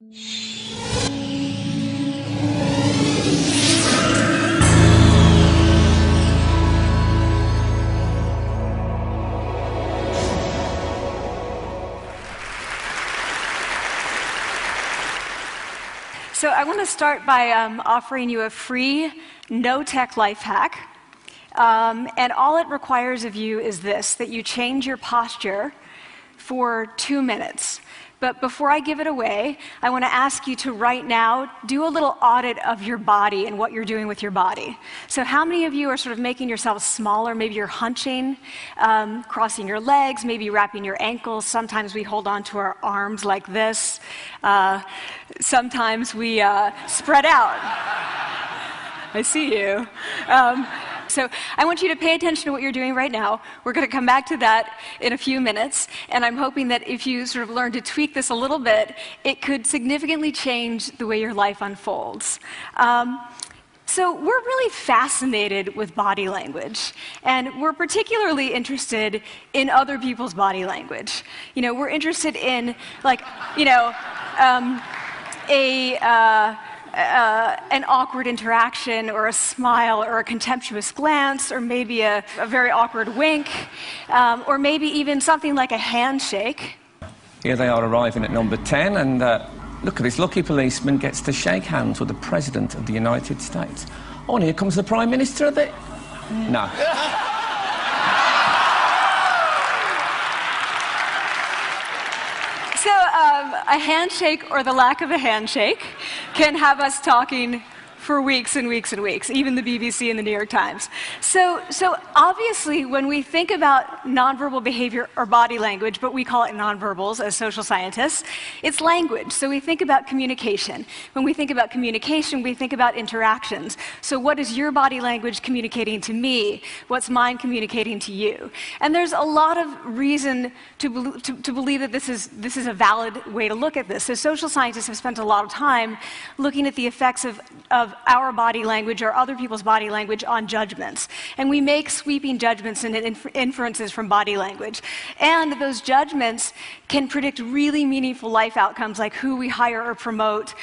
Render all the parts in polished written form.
So I want to start by offering you a free, no-tech life hack. And all it requires of you is this, that you change your posture for 2 minutes. But before I give it away, I want to ask you to right now do a little audit of your body and what you're doing with your body. So how many of you are sort of making yourselves smaller? Maybe you're hunching, crossing your legs, maybe wrapping your ankles. Sometimes we hold on to our arms like this. Sometimes we spread out. I see you. So I want you to pay attention to what you're doing right now. We're going to come back to that in a few minutes, and I'm hoping that if you sort of learn to tweak this a little bit, it could significantly change the way your life unfolds. So we're really fascinated with body language, and we're particularly interested in other people's body language. You know, we're interested in, like, you know, an awkward interaction, or a smile, or a contemptuous glance, or maybe a very awkward wink, or maybe even something like a handshake. Here they are arriving at number 10, and look at this lucky policeman gets to shake hands with the President of the United States. Oh, and here comes the Prime Minister of the... No. So a handshake, or the lack of a handshake, can have us talking for weeks and weeks and weeks, even the BBC and the New York Times. So obviously, when we think about nonverbal behavior or body language, but we call it nonverbals as social scientists, it's language. So we think about communication. When we think about communication, we think about interactions. So what is your body language communicating to me? What's mine communicating to you? And there's a lot of reason to believe that this is a valid way to look at this. So social scientists have spent a lot of time looking at the effects of our body language or other people's body language on judgments. And we make sweeping judgments and inferences from body language. And those judgments can predict really meaningful life outcomes, like who we hire or promote,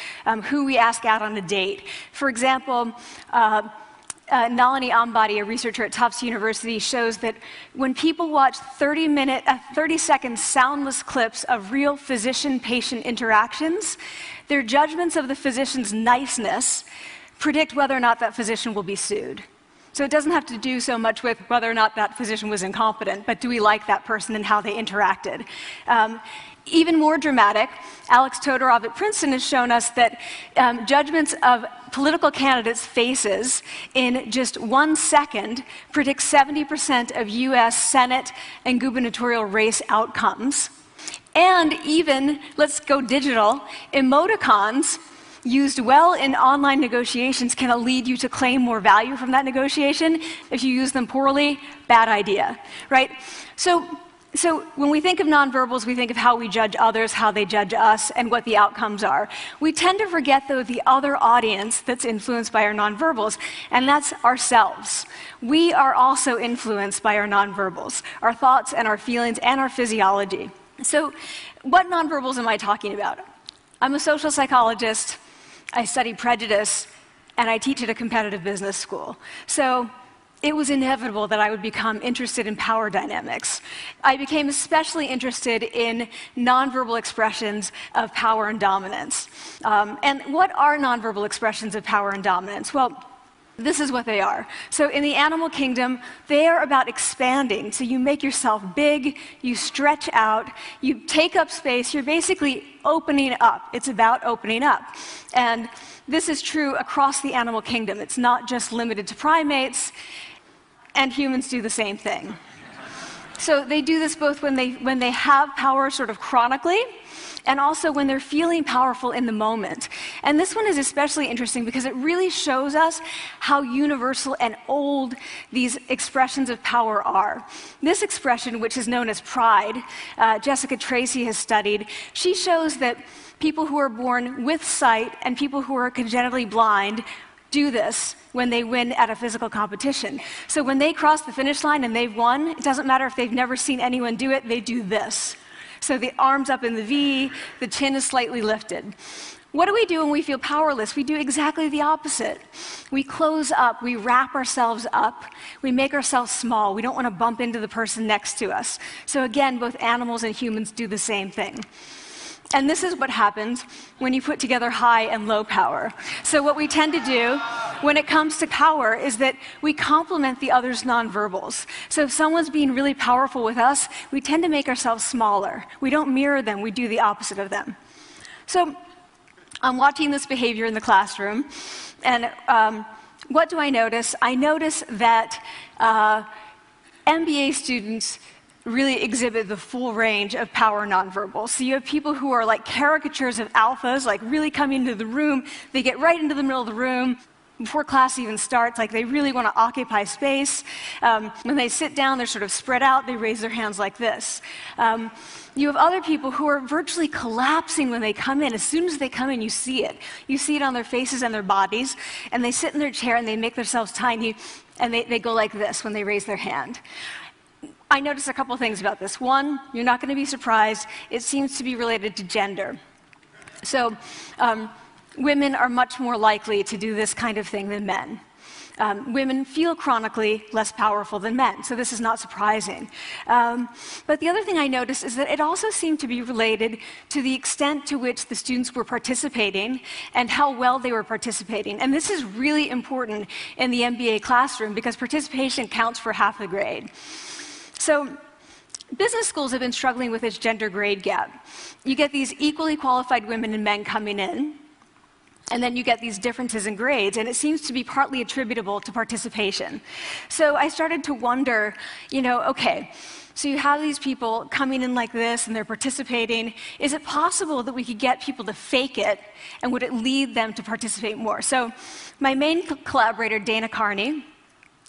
who we ask out on a date. For example, Nalini Ambady, a researcher at Tufts University, shows that when people watch 30-second soundless clips of real physician-patient interactions, their judgments of the physician's niceness predict whether or not that physician will be sued. So it doesn't have to do so much with whether or not that physician was incompetent, but do we like that person and how they interacted? Even more dramatic, Alex Todorov at Princeton has shown us that judgments of political candidates' faces in just 1 second predict 70% of US Senate and gubernatorial race outcomes. And even, let's go digital, emoticons used well in online negotiations can lead you to claim more value from that negotiation. If you use them poorly, bad idea, right? So when we think of nonverbals, we think of how we judge others, how they judge us, and what the outcomes are. We tend to forget, though, the other audience that's influenced by our nonverbals, and that's ourselves. We are also influenced by our nonverbals, our thoughts and our feelings and our physiology. So what nonverbals am I talking about? I'm a social psychologist, I study prejudice, and I teach at a competitive business school. So it was inevitable that I would become interested in power dynamics. I became especially interested in nonverbal expressions of power and dominance. And what are nonverbal expressions of power and dominance? Well, this is what they are. So in the animal kingdom, they are about expanding. So you make yourself big, you stretch out, you take up space, you're basically opening up. It's about opening up. And this is true across the animal kingdom. It's not just limited to primates, and humans do the same thing. So they do this both when they have power sort of chronically, and also when they're feeling powerful in the moment. And this one is especially interesting because it really shows us how universal and old these expressions of power are. This expression, which is known as pride, Jessica Tracy has studied, she shows that people who are born with sight and people who are congenitally blind do this when they win at a physical competition. So when they cross the finish line and they've won, it doesn't matter if they've never seen anyone do it, they do this. So the arms up in the V, the chin is slightly lifted. What do we do when we feel powerless? We do exactly the opposite. We close up, we wrap ourselves up, we make ourselves small. We don't want to bump into the person next to us. So again, both animals and humans do the same thing. And this is what happens when you put together high and low power. So what we tend to do when it comes to power is that we complement the other's nonverbals. So if someone's being really powerful with us, we tend to make ourselves smaller. We don't mirror them, we do the opposite of them. So I'm watching this behavior in the classroom, and what do I notice? I notice that MBA students really exhibit the full range of power nonverbals. So you have people who are like caricatures of alphas, like really coming into the room. They get right into the middle of the room before class even starts, like they really want to occupy space. When they sit down, they're sort of spread out. They raise their hands like this. You have other people who are virtually collapsing when they come in. As soon as they come in, you see it. You see it on their faces and their bodies, and they sit in their chair and they make themselves tiny, and they go like this when they raise their hand. I noticed a couple things about this. One, you're not going to be surprised. It seems to be related to gender. So women are much more likely to do this kind of thing than men. Women feel chronically less powerful than men, so this is not surprising. But the other thing I noticed is that it also seemed to be related to the extent to which the students were participating and how well they were participating. And this is really important in the MBA classroom because participation counts for half the grade. So business schools have been struggling with this gender grade gap. You get these equally qualified women and men coming in, and then you get these differences in grades, and it seems to be partly attributable to participation. So I started to wonder, okay, so you have these people coming in like this, and they're participating. Is it possible that we could get people to fake it, and would it lead them to participate more? So my main collaborator, Dana Carney,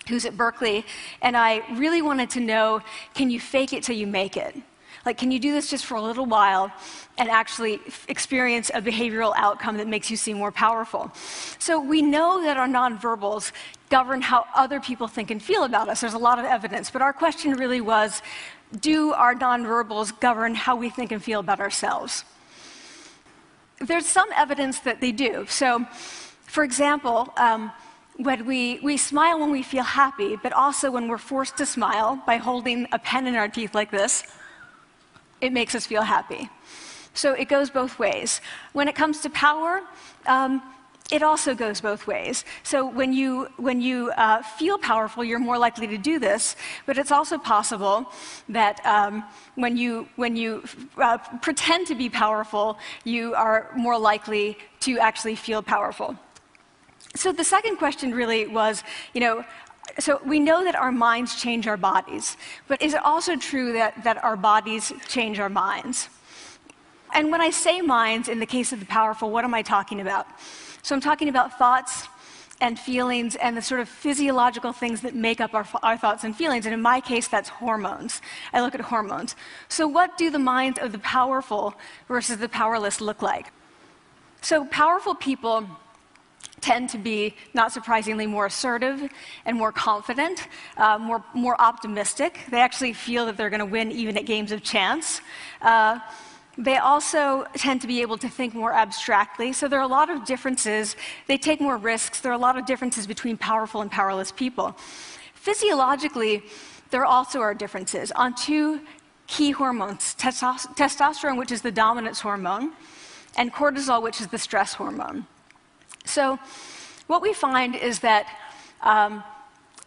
who's at Berkeley, and I really wanted to know, can you fake it till you make it? Like, can you do this just for a little while and actually experience a behavioral outcome that makes you seem more powerful? So we know that our nonverbals govern how other people think and feel about us. There's a lot of evidence, but our question really was, do our nonverbals govern how we think and feel about ourselves? There's some evidence that they do. So, for example, when we smile when we feel happy, but also when we're forced to smile by holding a pen in our teeth like this, it makes us feel happy. So it goes both ways. When it comes to power, it also goes both ways. So when you feel powerful, you're more likely to do this, but it's also possible that when you pretend to be powerful, you are more likely to actually feel powerful. So the second question really was, so we know that our minds change our bodies, but is it also true that our bodies change our minds? And when I say minds, in the case of the powerful, what am I talking about? So I'm talking about thoughts and feelings and the sort of physiological things that make up our thoughts and feelings. And in my case, that's hormones. I look at hormones. So what do the minds of the powerful versus the powerless look like? So powerful people tend to be, not surprisingly, more assertive and more confident, more optimistic. They actually feel that they're going to win even at games of chance. They also tend to be able to think more abstractly. So there are a lot of differences. They take more risks. There are a lot of differences between powerful and powerless people. Physiologically, there also are differences on two key hormones, testosterone, which is the dominance hormone, and cortisol, which is the stress hormone. So what we find is that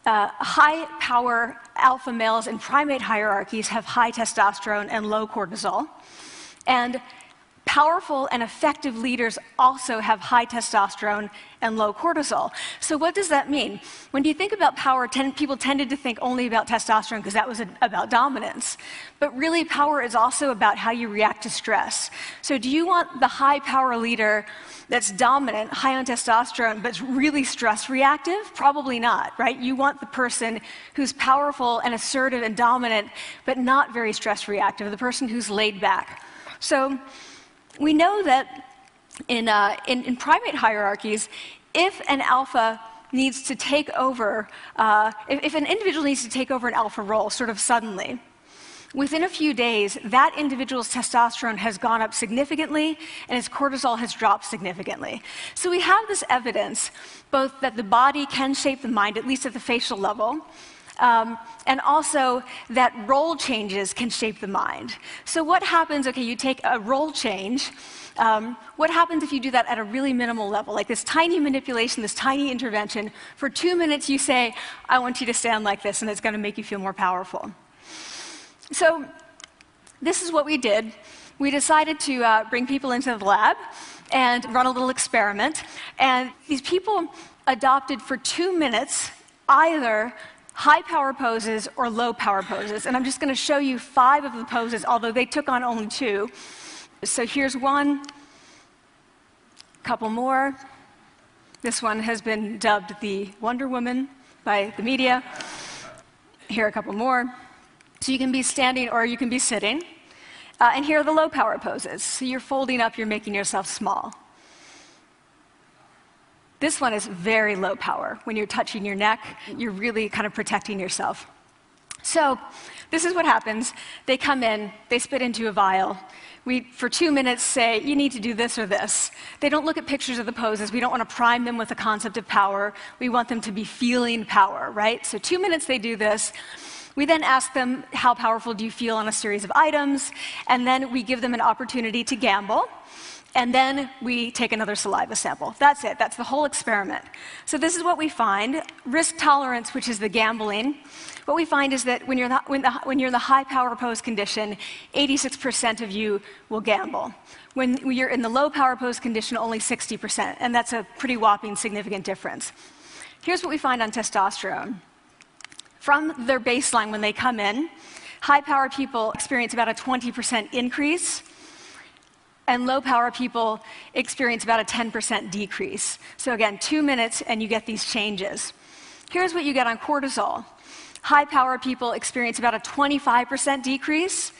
high-power alpha males in primate hierarchies have high testosterone and low cortisol. And powerful and effective leaders also have high testosterone and low cortisol. So what does that mean? When you think about power, people tended to think only about testosterone because that was about dominance. But really, power is also about how you react to stress. So do you want the high-power leader that's dominant, high on testosterone, but really stress-reactive? Probably not, right? You want the person who's powerful and assertive and dominant, but not very stress-reactive, the person who's laid back. So we know that in primate hierarchies, if an alpha needs to take over, if an individual needs to take over an alpha role sort of suddenly, within a few days, that individual's testosterone has gone up significantly and his cortisol has dropped significantly. So we have this evidence, both that the body can shape the mind, at least at the facial level, and also that role changes can shape the mind. So what happens, okay, you take a role change, what happens if you do that at a really minimal level, like this tiny manipulation, this tiny intervention? For 2 minutes you say, I want you to stand like this, and it's going to make you feel more powerful. So this is what we did. We decided to bring people into the lab and run a little experiment. And these people adopted for 2 minutes either high power poses or low power poses. And I'm just going to show you 5 of the poses, although they took on only 2. So here's one, a couple more. This one has been dubbed the Wonder Woman by the media. Here are a couple more. So you can be standing or you can be sitting. And here are the low power poses. So you're folding up, you're making yourself small. This one is very low power. When you're touching your neck, you're really kind of protecting yourself. So this is what happens. They come in, they spit into a vial. We, for 2 minutes, say, you need to do this or this. They don't look at pictures of the poses. We don't want to prime them with the concept of power. We want them to be feeling power, right? So 2 minutes they do this. We then ask them, how powerful do you feel on a series of items? And then we give them an opportunity to gamble. And then we take another saliva sample. That's it. That's the whole experiment. So this is what we find. Risk tolerance, which is the gambling. What we find is that when you're in the high power pose condition, 86% of you will gamble. When you're in the low power pose condition, only 60%. And that's a pretty whopping significant difference. Here's what we find on testosterone. From their baseline when they come in, high power people experience about a 20% increase. And low power people experience about a 10% decrease. So again, 2 minutes and you get these changes. Here's what you get on cortisol. High power people experience about a 25% decrease,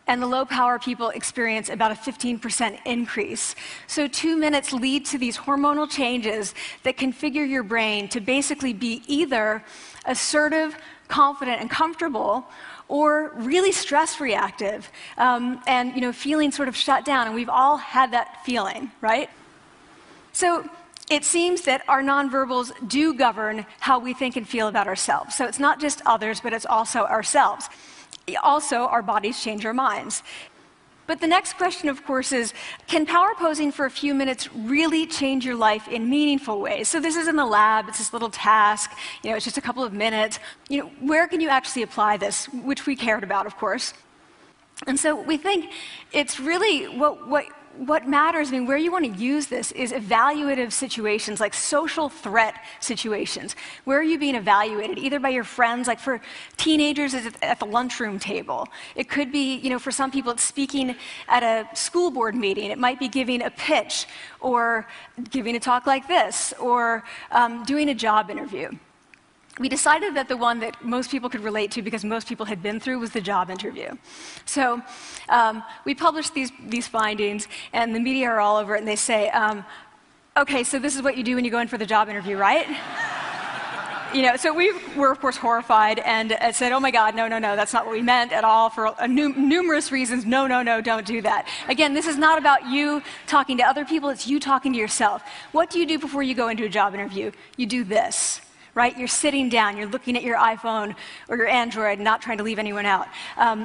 and the low power people experience about a 15% increase. So 2 minutes lead to these hormonal changes that configure your brain to basically be either assertive, confident, and comfortable, or really stress reactive, and feeling sort of shut down. And we've all had that feeling, right? So it seems that our nonverbals do govern how we think and feel about ourselves. So it's not just others, but it's also ourselves. Also, our bodies change our minds. But the next question, of course, is, can power posing for a few minutes really change your life in meaningful ways? So this is in the lab, it's this little task, it's just a couple of minutes. Where can you actually apply this, which we cared about, of course. And so we think it's really what matters, where you want to use this is evaluative situations, like social threat situations. Where are you being evaluated? Either by your friends, like for teenagers, it's at the lunchroom table. It could be, for some people, it's speaking at a school board meeting. It might be giving a pitch, or giving a talk like this, or doing a job interview. We decided that the one that most people could relate to, because most people had been through, was the job interview. So we published these findings, and the media are all over it, and they say, okay, so this is what you do when you go in for the job interview, right? So we were, of course, horrified and said, oh my God, no, that's not what we meant at all, for numerous reasons. No, don't do that. Again, this is not about you talking to other people, it's you talking to yourself. What do you do before you go into a job interview? You do this. Right? You're sitting down, you're looking at your iPhone or your Android, not trying to leave anyone out.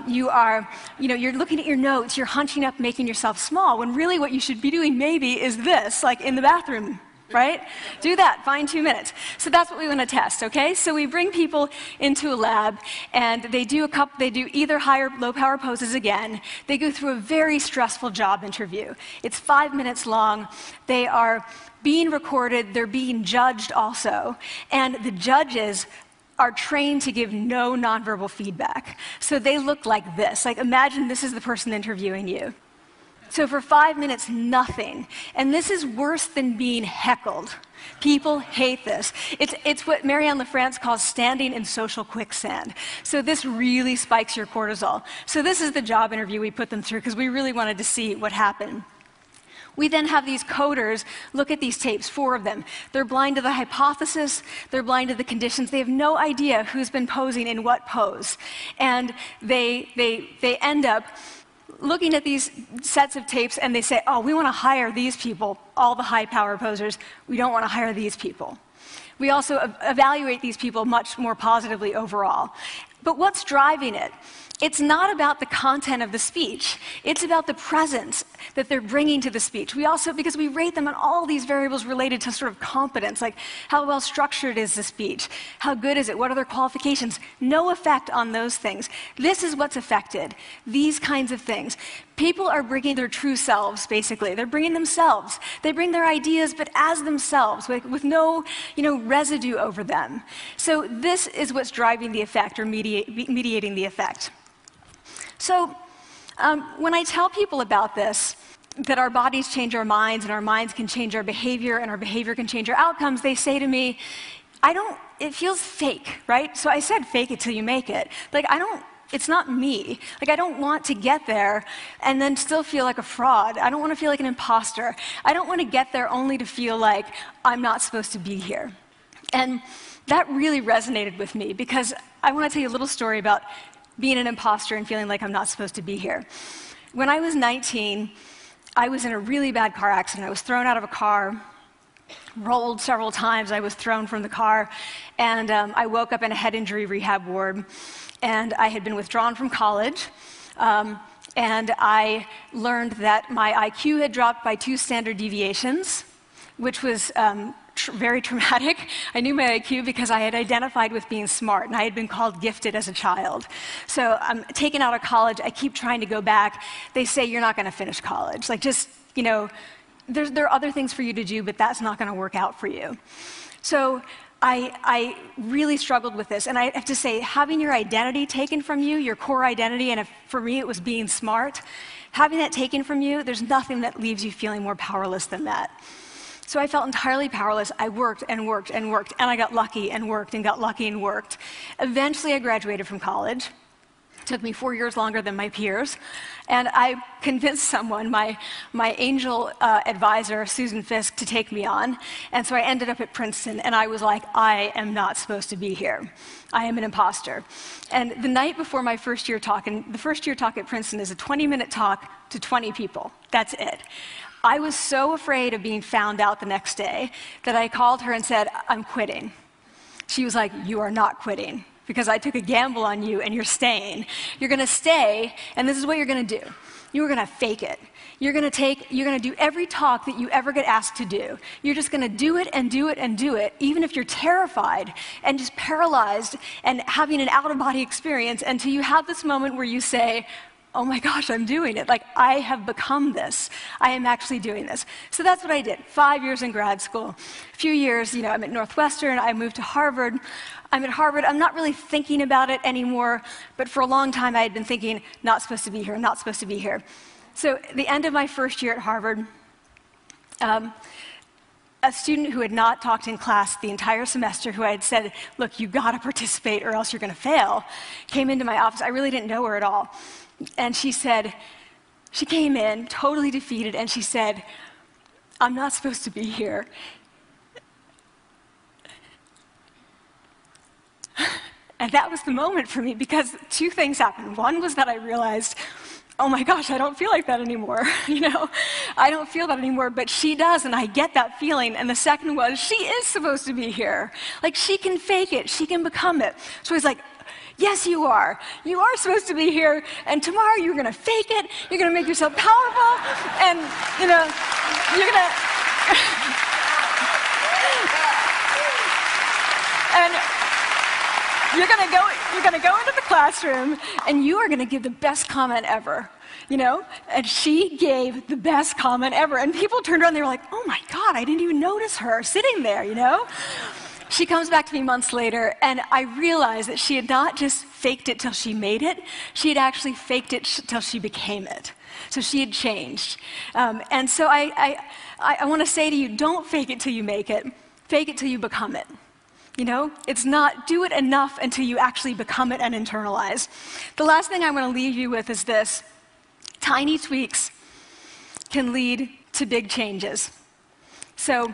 You're looking at your notes, you're hunching up, making yourself small, when really what you should be doing maybe is this, like in the bathroom, right? Do that, find 2 minutes. So that's what we want to test, okay? So we bring people into a lab, and they do either high or low power poses again. They go through a very stressful job interview. It's 5 minutes long. They are being recorded, they're being judged also, and the judges are trained to give no nonverbal feedback. So they look like this. Like, imagine this is the person interviewing you. So for 5 minutes, nothing. And this is worse than being heckled. People hate this. It's what Marianne LaFrance calls standing in social quicksand. So this really spikes your cortisol. So this is the job interview we put them through, because we really wanted to see what happened. We then have these coders look at these tapes, 4 of them. They're blind to the hypothesis, they're blind to the conditions. They have no idea who's been posing in what pose. And they end up looking at these sets of tapes and they say, oh, we want to hire these people, all the high power posers. We don't want to hire these people. We also evaluate these people much more positively overall. But what's driving it? It's not about the content of the speech. It's about the presence that they're bringing to the speech. We also, because we rate them on all these variables related to sort of competence, like how well structured is the speech? How good is it? What are their qualifications? No effect on those things. This is what's affected, these kinds of things. People are bringing their true selves, basically. They're bringing themselves. They bring their ideas, but as themselves, with no residue over them. So this is what's driving the effect, or mediating the effect. So when I tell people about this, that our bodies change our minds, and our minds can change our behavior, and our behavior can change our outcomes, they say to me, it feels fake, right? So I said fake it till you make it. Like, it's not me. Like, I don't want to get there and then still feel like a fraud. I don't want to feel like an imposter. I don't want to get there only to feel like I'm not supposed to be here. And that really resonated with me, because I want to tell you a little story about being an imposter and feeling like I'm not supposed to be here. When I was 19, I was in a really bad car accident. I was thrown out of a car, rolled several times. I was thrown from the car, and I woke up in a head injury rehab ward. And I had been withdrawn from college, and I learned that my IQ had dropped by 2 standard deviations, which was very traumatic. I knew my IQ because I had identified with being smart, and I had been called gifted as a child. So I'm taken out of college. I keep trying to go back. They say, you're not going to finish college. Like, just, there are other things for you to do, but that's not going to work out for you. So I really struggled with this, and I have to say, having your identity taken from you, your core identity, and for me it was being smart, having that taken from you, there's nothing that leaves you feeling more powerless than that. So I felt entirely powerless. I worked and worked and worked, and I got lucky and worked and got lucky and worked. Eventually I graduated from college. It took me 4 years longer than my peers, and I convinced someone, my angel advisor, Susan Fisk, to take me on. And so I ended up at Princeton, and I was like, I am not supposed to be here. I am an imposter. And the night before my first year talk, and the first year talk at Princeton is a 20-minute talk to 20 people. That's it. I was so afraid of being found out the next day that I called her and said, I'm quitting. She was like, you are not quitting, because I took a gamble on you and you're staying. You're going to stay, and this is what you're going to do. You're going to fake it. You're going to do every talk that you ever get asked to do. You're just going to do it and do it and do it, even if you're terrified and just paralyzed and having an out-of-body experience, until you have this moment where you say, oh my gosh, I'm doing it. Like, I have become this. I am actually doing this. So that's what I did. 5 years in grad school. A few years, I'm at Northwestern. I moved to Harvard. I'm at Harvard. I'm not really thinking about it anymore, but for a long time I had been thinking, not supposed to be here, not supposed to be here. So at the end of my first year at Harvard, a student who had not talked in class the entire semester, who I had said, look, you got to participate or else you're going to fail, came into my office. I really didn't know her at all. And she came in totally defeated, and she said, I'm not supposed to be here. And that was the moment for me, because 2 things happened. One was that I realized, oh my gosh, I don't feel like that anymore. I don't feel that anymore, but she does, and I get that feeling. And the second was, she is supposed to be here. Like, she can fake it, she can become it. So I was like, yes, you are. You are supposed to be here, and tomorrow you're going to fake it, you're going to make yourself powerful, and, you're going to... and you're going to go into the classroom, and you are going to give the best comment ever, And she gave the best comment ever, and people turned around, and they were like, oh my God, I didn't even notice her sitting there, She comes back to me months later, and I realized that she had not just faked it till she made it, she had actually faked it till she became it. So she had changed. And so I want to say to you, don't fake it till you make it. Fake it till you become it. It's not do it enough until you actually become it and internalize. The last thing I want to leave you with is this. Tiny tweaks can lead to big changes. So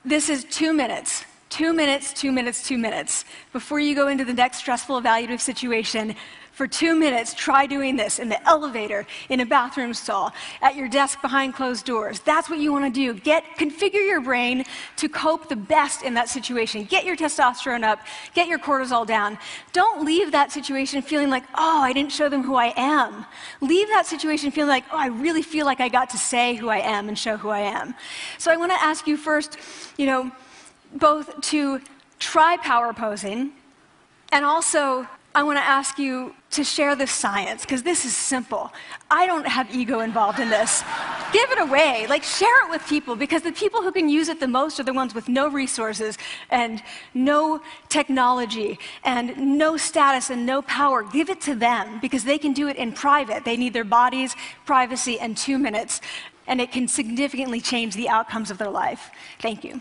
this is 2 minutes. 2 minutes, 2 minutes, 2 minutes. Before you go into the next stressful, evaluative situation, for 2 minutes, try doing this in the elevator, in a bathroom stall, at your desk behind closed doors. That's what you want to do. Configure your brain to cope the best in that situation. Get your testosterone up, get your cortisol down. Don't leave that situation feeling like, oh, I didn't show them who I am. Leave that situation feeling like, oh, I really feel like I got to say who I am and show who I am. So I want to ask you first, both to try power posing, and also I want to ask you to share the science, because this is simple. I don't have ego involved in this. Give it away. Share it with people, because the people who can use it the most are the ones with no resources and no technology and no status and no power. Give it to them, because they can do it in private. They need their bodies, privacy, and 2 minutes, and it can significantly change the outcomes of their life. Thank you.